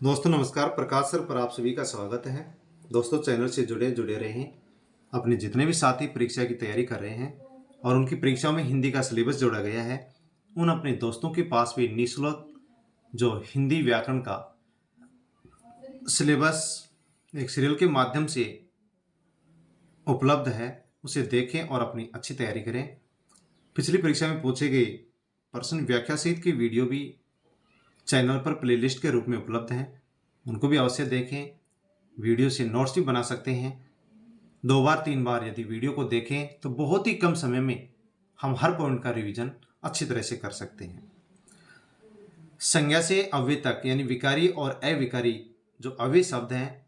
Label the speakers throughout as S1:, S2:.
S1: दोस्तों नमस्कार। प्रकाश सर पर आप सभी का स्वागत है। दोस्तों चैनल से जुड़े रहें। अपने जितने भी साथी परीक्षा की तैयारी कर रहे हैं और उनकी परीक्षाओं में हिंदी का सिलेबस जोड़ा गया है, उन अपने दोस्तों के पास भी निःशुल्क जो हिंदी व्याकरण का सिलेबस एक सीरियल के माध्यम से उपलब्ध है, उसे देखें और अपनी अच्छी तैयारी करें। पिछली परीक्षा में पूछे गए प्रश्न व्याख्या सहित की वीडियो भी चैनल पर प्लेलिस्ट के रूप में उपलब्ध हैं, उनको भी अवश्य देखें। वीडियो से नोट्स भी बना सकते हैं। 2 बार 3 बार यदि वीडियो को देखें तो बहुत ही कम समय में हम हर पॉइंट का रिवीजन अच्छी तरह से कर सकते हैं। संज्ञा से अव्यय तक यानी विकारी और अविकारी जो अव्यय शब्द हैं,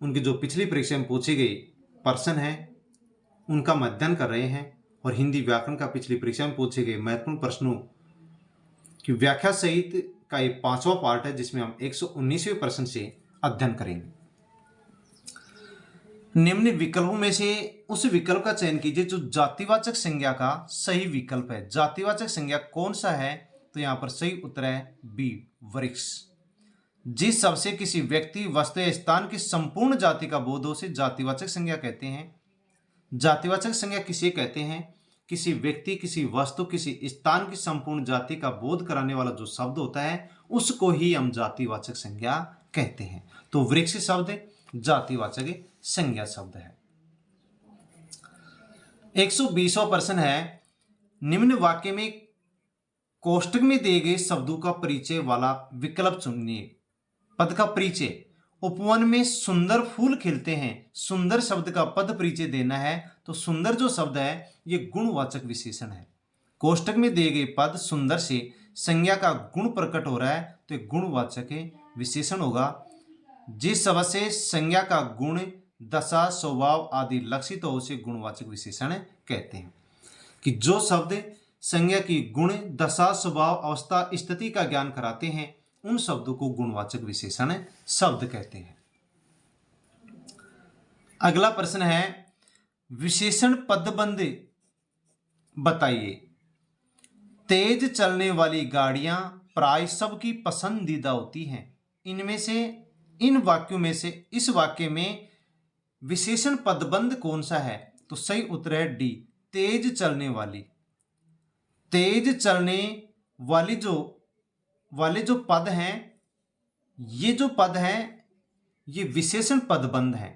S1: उनकी जो पिछली परीक्षा में पूछे गए प्रश्न हैं उनका हम अध्ययन कर रहे हैं। और हिंदी व्याकरण का पिछली परीक्षा में पूछे गए महत्वपूर्ण प्रश्नों की व्याख्या सहित का ये 5वां पार्ट है, जिसमें हम 119वें प्रश्न से अध्ययन करेंगे। निम्न विकल्पों में से उस विकल्प का चयन कीजिए जो जातिवाचक संज्ञा का सही विकल्प है। जातिवाचक संज्ञा कौन सा है? तो यहां पर सही उत्तर है बी, वृक्ष। जिस शब्द से किसी व्यक्ति, वस्तु या स्थान की संपूर्ण जाति का बोध हो उसे जातिवाचक संज्ञा कहते हैं। जातिवाचक संज्ञा किसे कहते हैं? किसी व्यक्ति, किसी वस्तु, किसी स्थान की संपूर्ण जाति का बोध कराने वाला जो शब्द होता है उसको ही हम जातिवाचक संज्ञा कहते हैं। तो वृक्ष शब्द जातिवाचक संज्ञा शब्द है। 120वां प्रश्न है, निम्न वाक्य में कोष्टक में दिए गए शब्दों का परिचय वाला विकल्प चुनिए। पद का परिचय, उपवन में सुंदर फूल खिलते हैं। सुंदर शब्द का पद परिचय देना है तो सुंदर जो शब्द है ये गुणवाचक विशेषण है। कोष्टक में दिए गए पद सुंदर से संज्ञा का गुण प्रकट हो रहा है तो एक गुणवाचक विशेषण होगा। जिस शब्द से संज्ञा का गुण, दशा, स्वभाव आदि लक्षित हो उसे गुणवाचक विशेषण कहते हैं। कि जो शब्द संज्ञा की गुण, दशा, स्वभाव, अवस्था, स्थिति का ज्ञान कराते हैं उन शब्दों को गुणवाचक विशेषण शब्द कहते हैं। अगला प्रश्न है, विशेषण पदबंध बताइए। तेज चलने वाली गाड़ियां प्राय सबकी पसंदीदा होती हैं। इनमें से इन वाक्यों में से इस वाक्य में विशेषण पदबंध कौन सा है? तो सही उत्तर है डी, तेज चलने वाली। तेज चलने वाली वाले जो पद हैं, ये जो पद हैं ये विशेषण पदबंध है,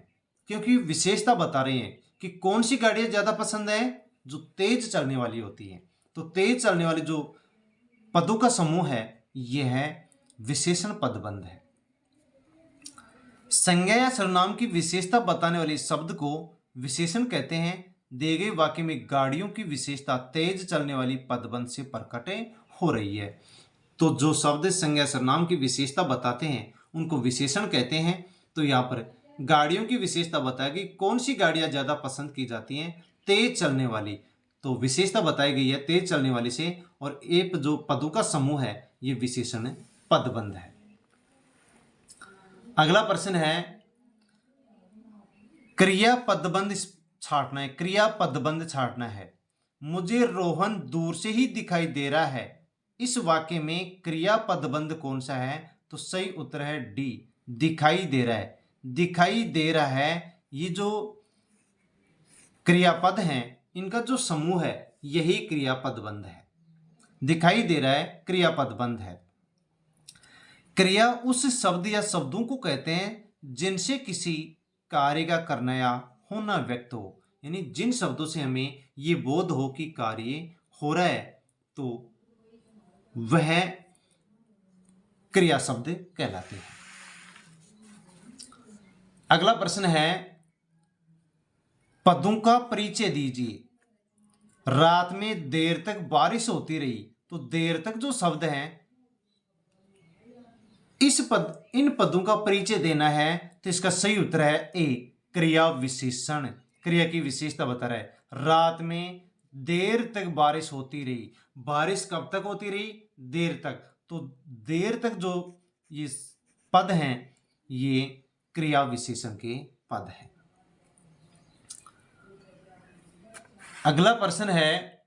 S1: क्योंकि विशेषता बता रहे हैं कि कौन सी गाड़ियां ज्यादा पसंद है, जो तेज चलने वाली होती है। तो तेज चलने वाले जो पदों का समूह है यह है विशेषण पदबंध है। संज्ञा या सर्वनाम की विशेषता बताने वाले शब्द को विशेषण कहते हैं। दिए गए वाक्य में गाड़ियों की विशेषता तेज चलने वाली पदबंध से प्रकट हो रही है। तो जो शब्द संज्ञा सर्वनाम की विशेषता बताते हैं उनको विशेषण कहते हैं। तो यहाँ पर गाड़ियों की विशेषता बताएगी कौन सी गाड़ियां ज्यादा पसंद की जाती हैं, तेज चलने वाली। तो विशेषता बताई गई है तेज चलने वाली से, और एक जो पदों का समूह है ये विशेषण पदबंध है। अगला प्रश्न है, क्रिया पदबंध छांटना है। क्रिया पदबंध छांटना है। मुझे रोहन दूर से ही दिखाई दे रहा है। इस वाक्य में क्रिया पदबंध कौन सा है? तो सही उत्तर है डी, दिखाई दे रहा है। दिखाई दे रहा है, ये जो क्रियापद हैं इनका जो समूह है यही क्रियापदबंध है। दिखाई दे रहा है क्रियापदबंध है। क्रिया उस शब्द या शब्दों को कहते हैं जिनसे किसी कार्य का करना या होना व्यक्त हो, यानी जिन शब्दों से हमें ये बोध हो कि कार्य हो रहा है तो वह क्रिया शब्द कहलाते हैं। अगला प्रश्न है, पदों का परिचय दीजिए। रात में देर तक बारिश होती रही। तो देर तक जो शब्द है इन पदों का परिचय देना है तो इसका सही उत्तर है ए, क्रिया विशेषण। क्रिया की विशेषता बता रहा है। रात में देर तक बारिश होती रही। बारिश कब तक होती रही? देर तक। तो देर तक जो ये पद हैं ये क्रिया विशेषण के पद हैं। अगला प्रश्न है,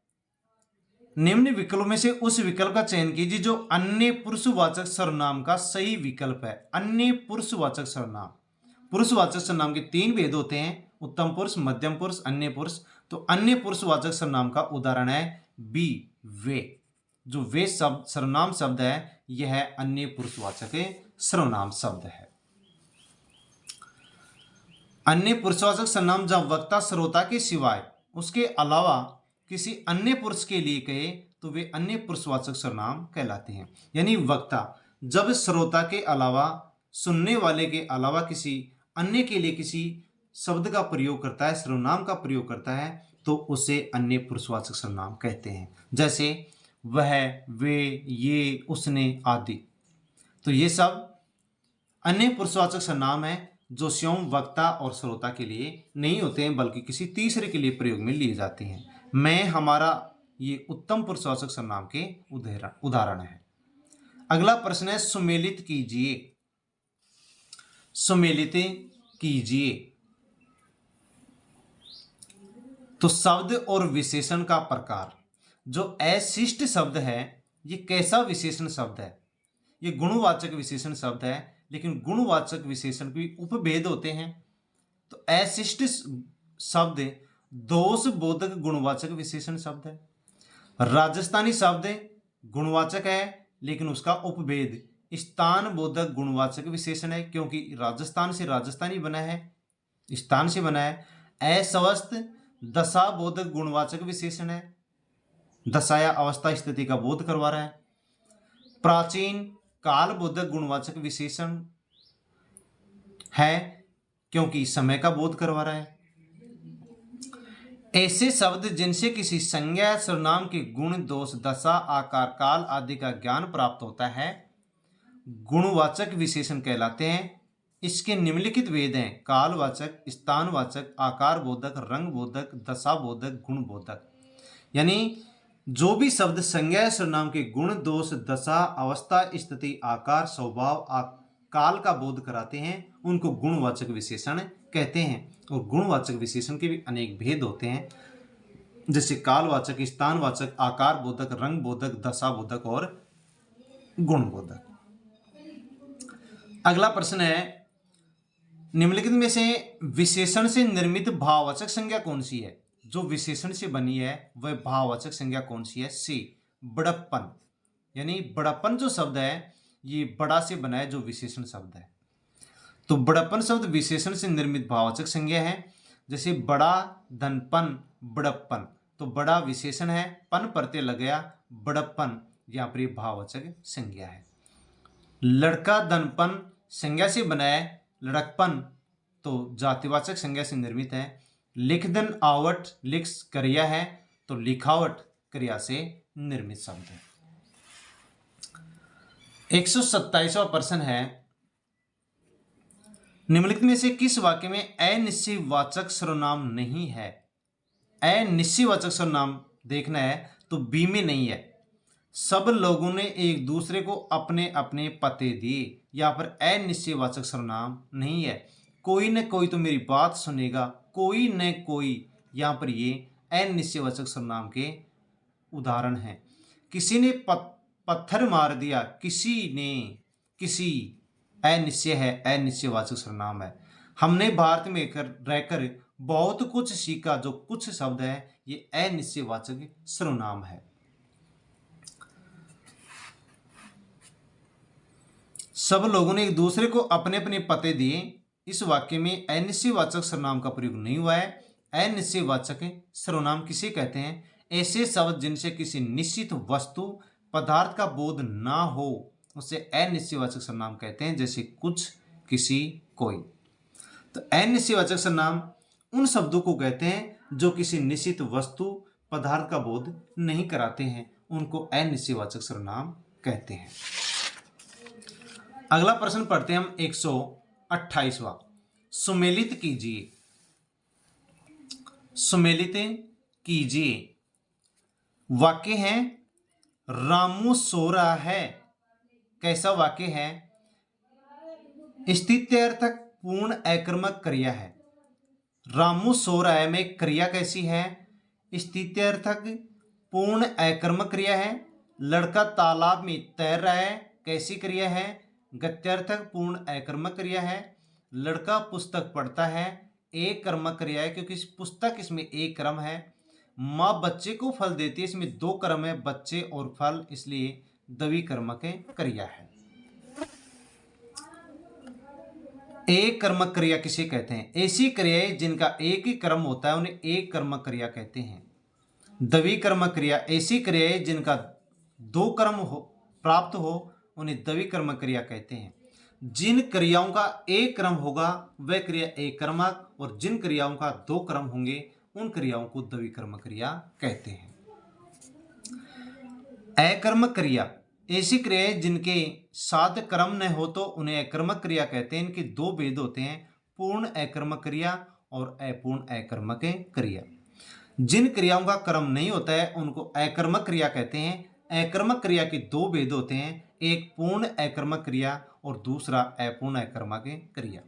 S1: निम्न विकल्प में से उस विकल्प का चयन कीजिए जो अन्य पुरुषवाचक सर्वनाम का सही विकल्प है। अन्य पुरुषवाचक सर्वनाम, पुरुषवाचक सर्वनाम के 3 भेद होते हैं, उत्तम पुरुष, मध्यम पुरुष, अन्य पुरुष। तो अन्य पुरुषवाचक सर्वनाम का उदाहरण है बी, वे। जो वे शब्द सर्वनाम शब्द है, यह अन्य पुरुषवाचक सर्वनाम शब्द है। अन्य पुरुषवाचक सर्वनाम जब वक्ता श्रोता के सिवाय उसके अलावा किसी अन्य पुरुष के लिए कहे तो वे अन्य पुरुषवाचक सर्वनाम कहलाते हैं। यानी वक्ता जब श्रोता के अलावा, सुनने वाले के अलावा किसी अन्य के लिए किसी शब्द का प्रयोग करता है, सर्वनाम का प्रयोग करता है, तो उसे अन्य पुरुषवाचक सर्वनाम कहते हैं। जैसे वह, वे, ये, उसने आदि। तो ये सब अन्य पुरुषवाचक सर्वनाम है जो स्वयं वक्ता और श्रोता के लिए नहीं होते हैं बल्कि किसी तीसरे के लिए प्रयोग में लिए जाते हैं। मैं, हमारा, ये उत्तम पुरुषवाचक सर्वनाम के उदाहरण है। अगला प्रश्न है सुमेलित कीजिए। सुमेलित कीजिए। तो शब्द और विशेषण का प्रकार। जो अशिष्ट शब्द है, ये कैसा विशेषण शब्द है? ये गुणवाचक विशेषण शब्द है, लेकिन गुणवाचक विशेषण भी उपभेद होते हैं। तो अशिष्ट शब्द दोष बोधक गुणवाचक विशेषण शब्द है। राजस्थानी शब्द गुणवाचक है, लेकिन उसका उपभेद स्थान बोधक गुणवाचक विशेषण है, क्योंकि राजस्थान से राजस्थानी बना है, स्थान से बना है। अस्वस्थ दशा बोधक गुणवाचक विशेषण है, दशा या अवस्था स्थिति का बोध करवा रहा है। प्राचीन काल बोधक गुणवाचक विशेषण है, क्योंकि समय का बोध करवा रहा है। ऐसे शब्द जिनसे किसी संज्ञा सर्वनाम के गुण, दोष, दशा, आकार, काल आदि का ज्ञान प्राप्त होता है, गुणवाचक विशेषण कहलाते हैं। इसके निम्नलिखित भेद हैं: कालवाचक, स्थानवाचक, आकार बोधक, रंग बोधक, दशा बोधक, गुण बोधक। यानी जो भी शब्द संज्ञा सर्वनाम के गुण, दोष, दशा, अवस्था, स्थिति, आकार, स्वभाव, काल का बोध कराते हैं, उनको गुणवाचक विशेषण कहते हैं। और गुणवाचक विशेषण के भी अनेक भेद होते हैं, जैसे कालवाचक, स्थानवाचक, आकार बोधक, रंग बोधक, दशा बोधक और गुण बोधक। अगला प्रश्न है निम्नलिखित में से विशेषण से निर्मित भाववाचक संज्ञा कौन सी है? जो विशेषण से बनी है वह भाववाचक संज्ञा कौन सी है? सी, बड़प्पन। यानी बड़प्पन जो शब्द है, ये बड़ा से बना है, जो विशेषण शब्द है। तो बड़प्पन शब्द विशेषण से निर्मित भाववाचक संज्ञा है। जैसे बड़ा, धनपन, बड़प्पन। तो बड़ा विशेषण है, पन प्रत्यय लग गया, बड़प्पन यहाँ पर भाववाचक संज्ञा है। लड़का, धनपन संज्ञा से बना है, लड़कपन तो जातिवाचक संज्ञा से निर्मित है। लिखदन, आवट, लिख क्रिया है, तो लिखावट क्रिया से निर्मित शब्द है। 127वां प्रश्न है निम्नलिखित में से किस वाक्य में अनिश्चयवाचक सर्वनाम नहीं है? अनिश्चयवाचक सर्वनाम देखना है तो बी में नहीं है। सब लोगों ने एक दूसरे को अपने अपने पते दिए, यहाँ पर अनिश्चयवाचक सर्वनाम नहीं है। कोई न कोई तो मेरी बात सुनेगा, कोई न कोई, यहाँ पर ये अनिश्चयवाचक सर्वनाम के उदाहरण हैं। किसी ने पत्थर मार दिया, किसी ने, किसी अनिश्चय है, अनिश्चयवाचक सर्वनाम है। हमने भारत में रहकर बहुत कुछ सीखा, जो कुछ शब्द है ये अनिश्चयवाचक सर्वनाम है। सब लोगों ने एक दूसरे को अपने अपने पते दिए, इस वाक्य में अनिश्चयवाचक सर्वनाम का प्रयोग नहीं हुआ है। अनिश्चयवाचक सर्वनाम किसे कहते हैं? ऐसे शब्द जिनसे किसी निश्चित वस्तु, पदार्थ का बोध ना हो, उसे अनिश्चयवाचक सर्वनाम कहते हैं। जैसे कुछ, किसी, कोई। तो अनिश्चयवाचक सर्वनाम उन शब्दों को कहते हैं जो किसी निश्चित वस्तु, पदार्थ का बोध नहीं कराते हैं, उनको अनिश्चयवाचक सर्वनाम कहते हैं। अगला प्रश्न पढ़ते हैं हम 128वां। सुमेलित कीजिए। सुमेलित कीजिए। वाक्य है रामू सो रहा है। कैसा वाक्य है? स्थित्यर्थक पूर्ण अकर्मक क्रिया है। रामू सो रहा है में क्रिया कैसी है? स्थित्यर्थक पूर्ण अकर्मक क्रिया है। लड़का तालाब में तैर रहा है, कैसी क्रिया है? गत्यर्थक पूर्ण अकर्मक क्रिया है। लड़का पुस्तक पढ़ता है, एक कर्मक क्रिया है क्योंकि पुस्तक इसमें एक क्रम है। माँ बच्चे को फल देती है, इसमें दो क्रम है, बच्चे और फल, इसलिए द्विकर्मक क्रिया है। एक कर्मक क्रिया किसे कहते हैं? ऐसी क्रियाएं जिनका एक ही क्रम होता है उन्हें एक कर्मक क्रिया कहते हैं। द्विकर्मक क्रिया ऐसी क्रियाएं जिनका दो क्रम प्राप्त हो उन्हें द्विकर्मक क्रिया कहते हैं। जिन क्रियाओं का एक क्रम होगा वह क्रिया एक कर्मक, और जिन क्रियाओं का दो क्रम होंगे उन क्रियाओं को द्विकर्मक क्रिया कहते हैं। अकर्मक क्रिया ऐसी क्रियाएं जिनके साथ क्रम न हो तो उन्हें अकर्मक क्रिया कहते हैं। इनके दो भेद होते हैं, पूर्ण अकर्मक क्रिया और अपूर्ण अकर्मक क्रिया। जिन क्रियाओं का क्रम नहीं होता है उनको अकर्मक क्रिया कहते हैं। अकर्मक क्रिया के दो भेद होते हैं, एक पूर्ण अकर्मक क्रिया और दूसरा अपूर्ण अकर्मक क्रिया।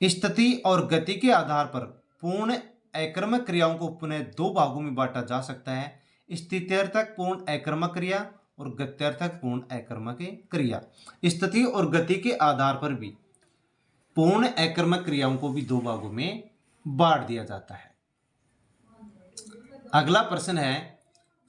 S1: स्थिति और गति के आधार पर पूर्ण अकर्मक क्रियाओं को पुनः दो भागों में बांटा जा सकता है, स्थित्यर्थक पूर्ण अकर्मक क्रिया और गत्यर्थक पूर्ण अकर्मक क्रिया। स्थिति और गति के आधार पर भी पूर्ण अकर्मक क्रियाओं को भी दो भागों में बांट दिया जाता है। अगला प्रश्न है,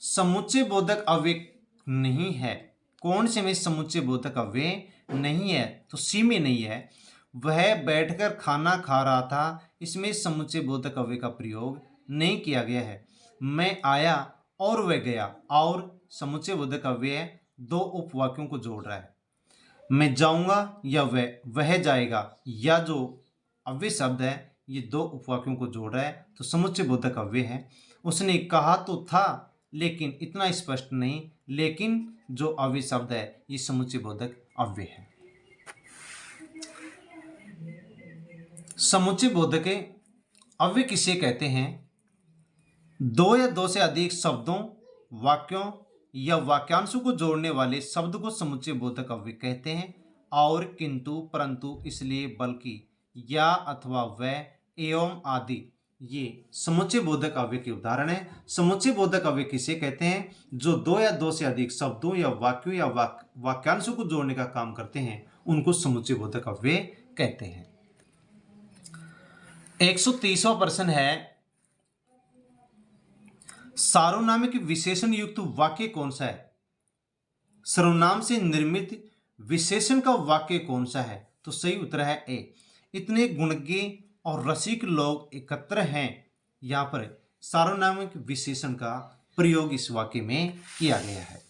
S1: समुच्चय बोधक अव्यय नहीं है। कौन से में समुच्चय बोधक अव्यय नहीं है? तो सी में नहीं है। वह बैठकर खाना खा रहा था, इसमें समुच्चय बोधक अव्यय का प्रयोग नहीं किया गया है। मैं आया और वह गया, और समुच्चय बोधक अव्यय दो उपवाक्यों को जोड़ रहा है। मैं जाऊंगा या वह जाएगा, या जो अव्यय शब्द है ये दो उपवाक्यों को जोड़ रहा है, तो समुच्चय बोधक अव्यय है। उसने कहा तो था लेकिन इतना स्पष्ट नहीं, लेकिन जो अव्यय शब्द है ये समुच्चय बोधक अव्यय है। समुच्चय बोधक अव्यय किसे कहते हैं? दो या दो से अधिक शब्दों, वाक्यों या वाक्यांशों को जोड़ने वाले शब्द को समुच्चय बोधक अव्यय कहते हैं। और, किंतु, परंतु, इसलिए, बल्कि, या, अथवा, वह, एवं आदि ये समुच्चय बोधक अव्यय के उदाहरण है। समुच्चय बोधक अव्यय किसे कहते हैं? जो दो या दो से अधिक शब्दों या वाक्यों या वाक्यांशों को जोड़ने का काम करते हैं उनको समुच्चय बोधक अव्यय कहते हैं। 130वां प्रश्न है, सार्वनामिक विशेषण युक्त वाक्य कौन सा है? सर्वनाम से निर्मित विशेषण का वाक्य कौन सा है? तो सही उत्तर है ए। इतने गुणज्ञ और रसिक लोग एकत्र हैं। यहां पर सार्वनामिक विशेषण का प्रयोग इस वाक्य में किया गया है।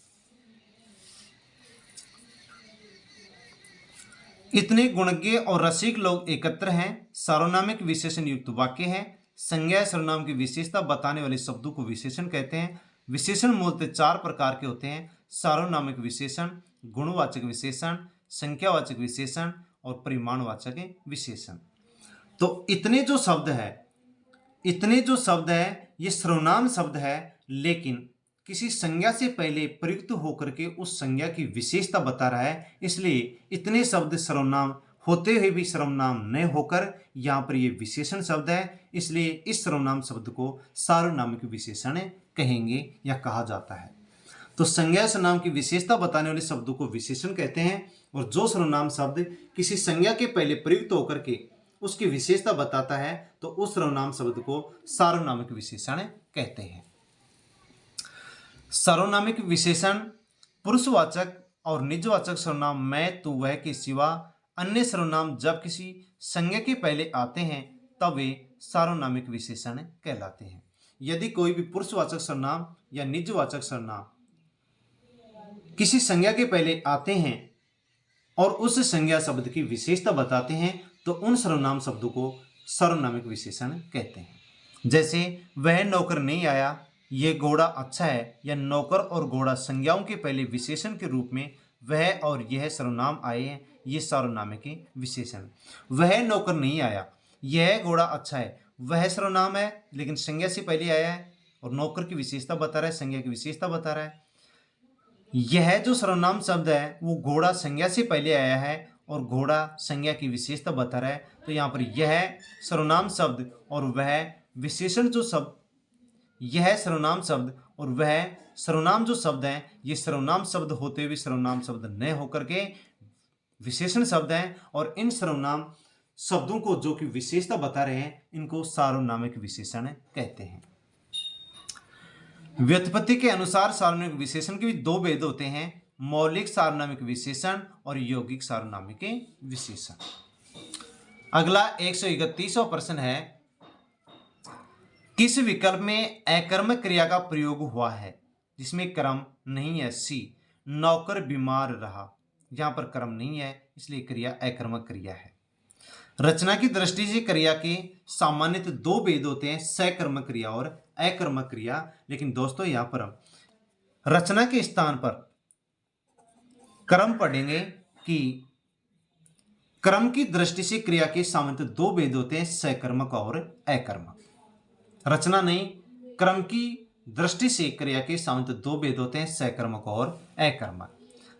S1: इतने गुणज्ञ और रसिक लोग एकत्र हैं सार्वनामिक विशेषण युक्त वाक्य है। संज्ञा सर्वनाम की विशेषता बताने वाले शब्दों को विशेषण कहते हैं। विशेषण मूलतः चार प्रकार के होते हैं, सार्वनामिक विशेषण, गुणवाचक विशेषण, संख्यावाचक विशेषण और परिमाणवाचक विशेषण। तो इतने जो शब्द है ये सर्वनाम शब्द है, लेकिन किसी संज्ञा से पहले प्रयुक्त होकर के उस संज्ञा की विशेषता बता रहा है, इसलिए इतने शब्द सर्वनाम होते हुए भी सर्वनाम न होकर यहाँ पर ये विशेषण शब्द है, इसलिए इस सर्वनाम शब्द को सार्वनामिक विशेषण कहेंगे या कहा जाता है। तो संज्ञा सर्वनाम की विशेषता बताने वाले शब्दों को विशेषण कहते हैं, और जो सर्वनाम शब्द किसी संज्ञा के पहले प्रयुक्त होकर के उसकी विशेषता बताता है तो उस सर्वनाम शब्द को सार्वनामिक विशेषण कहते हैं। सार्वनामिक विशेषण पुरुषवाचक और निजवाचक सर्वनाम मैं, तू, वह के सिवा अन्य सर्वनाम जब किसी संज्ञा के पहले आते हैं तब वे सार्वनामिक विशेषण कहलाते हैं। यदि कोई भी पुरुषवाचक सर्वनाम या निजवाचक सर्वनाम किसी संज्ञा के पहले आते हैं और उस संज्ञा शब्द की विशेषता बताते हैं तो उन सर्वनाम शब्दों को सार्वनामिक विशेषण कहते हैं। जैसे वह नौकर नहीं आया, यह घोड़ा अच्छा है, या नौकर और घोड़ा संज्ञाओं के पहले विशेषण के रूप में वह और यह सर्वनाम आए हैं, ये सार्वनामिक विशेषण। वह नौकर नहीं आया, यह घोड़ा अच्छा है, वह सर्वनाम है लेकिन संज्ञा से पहले आया है और नौकर की विशेषता बता रहा है, संज्ञा की विशेषता बता रहा है। यह जो सर्वनाम शब्द है वो घोड़ा संज्ञा से पहले आया है और घोड़ा संज्ञा की विशेषता बता रहा है। तो यहाँ पर यह सर्वनाम शब्द और वह विशेषण जो शब्द यह है सर्वनाम शब्द, और वह सर्वनाम जो शब्द हैं ये सर्वनाम शब्द होते हुए सर्वनाम शब्द न होकर के विशेषण शब्द हैं, और इन सर्वनाम शब्दों को जो कि विशेषता बता रहे हैं इनको सार्वनामिक विशेषण कहते हैं। व्युत्पत्ति के अनुसार सार्वनामिक विशेषण के भी दो भेद होते हैं, मौलिक सार्वनामिक विशेषण और यौगिक सार्वनामिक विशेषण। अगला 131वां प्रश्न है, किस विकल्प में अकर्मक क्रिया का प्रयोग हुआ है जिसमें क्रम नहीं है? सी, नौकर बीमार रहा। यहां पर क्रम नहीं है इसलिए क्रिया अकर्मक क्रिया है। रचना की दृष्टि से क्रिया के सामान्यतः दो भेद होते हैं, सकर्मक क्रिया और अकर्मक क्रिया। लेकिन दोस्तों यहां पर हम रचना के स्थान पर क्रम पढ़ेंगे कि क्रम की दृष्टि से क्रिया के सामान्यतः दो भेद होते हैं, सकर्मक और अकर्मक। रचना नहीं, क्रम की दृष्टि से क्रिया के सामान्यतः दो भेद होते हैं, सकर्मक और अकर्मक।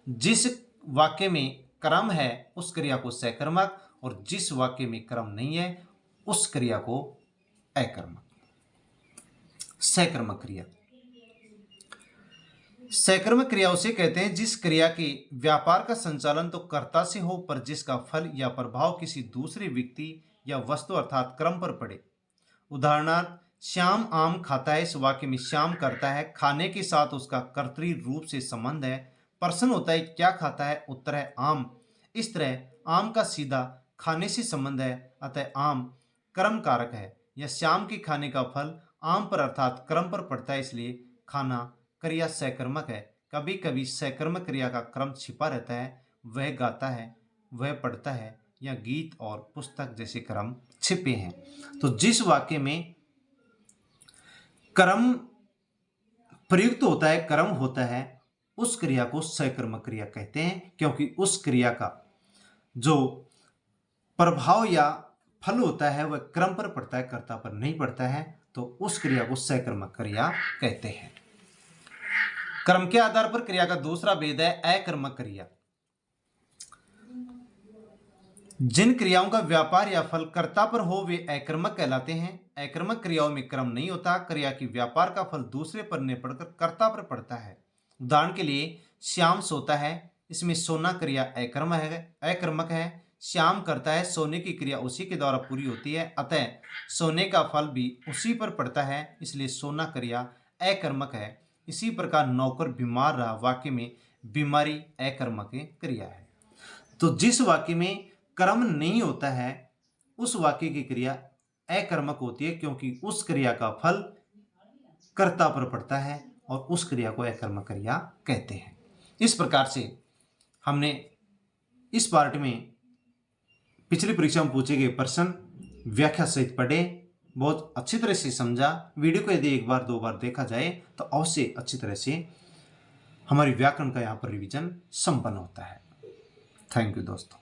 S1: जिस वाक्य में क्रम है उस क्रिया को सकर्मक, और जिस वाक्य में क्रम नहीं है उस क्रिया को अकर्मक। सकर्मक क्रिया, सकर्मक क्रिया उसे कहते हैं जिस क्रिया के व्यापार का संचालन तो कर्ता से हो पर जिसका फल या प्रभाव किसी दूसरे व्यक्ति या वस्तु अर्थात क्रम पर पड़े। उदाहरणार्थ, श्याम आम खाता है। इस वाक्य में श्याम करता है, खाने के साथ उसका कर्तरी रूप से संबंध है। प्रश्न होता है क्या खाता है? उत्तर है आम। इस तरह आम का सीधा खाने से संबंध है, अतः आम क्रम कारक है। या श्याम के खाने का फल आम पर अर्थात क्रम पर पड़ता है, इसलिए खाना क्रिया सकर्मक है। कभी कभी सकर्मक क्रिया का क्रम छिपा रहता है, वह गाता है, वह पढ़ता है, या गीत और पुस्तक जैसे क्रम छिपे हैं। तो जिस वाक्य में क्रम प्रयुक्त होता है, क्रम होता है, उस क्रिया को सकर्मक क्रिया कहते हैं, क्योंकि उस क्रिया का जो प्रभाव या फल होता है वह क्रम पर पड़ता है, कर्ता पर नहीं पड़ता है, तो उस क्रिया को सकर्मक क्रिया कहते हैं। क्रम के आधार पर क्रिया का दूसरा भेद है अकर्मक क्रिया। जिन क्रियाओं का व्यापार या फल कर्ता पर हो वे अकर्मक कहलाते हैं। अकर्मक क्रियाओं में क्रम नहीं होता, क्रिया की व्यापार का फल दूसरे पर न पड़कर कर्ता पर पड़ता है। उदाहरण के लिए, श्याम सोता है, इसमें सोना क्रिया अकर्मक है। श्याम करता है, सोने की क्रिया उसी के द्वारा पूरी होती है, अतः सोने का फल भी उसी पर पड़ता है, इसलिए सोना क्रिया अकर्मक है। इसी प्रकार नौकर बीमार रहा वाक्य में बीमारी अकर्मक क्रिया है। तो जिस वाक्य में क्रम नहीं होता है उस वाक्य की क्रिया अकर्मक होती है, क्योंकि उस क्रिया का फल कर्ता पर पड़ता है और उस क्रिया को अकर्मक क्रिया कहते हैं। इस प्रकार से हमने इस पार्ट में पिछली परीक्षा में पूछे गए प्रश्न व्याख्या सहित पढ़े, बहुत अच्छी तरह से समझा। वीडियो को यदि एक बार दो बार देखा जाए तो अवश्य अच्छी तरह से हमारी व्याकरण का यहाँ पर रिवीजन संपन्न होता है। थैंक यू दोस्तों।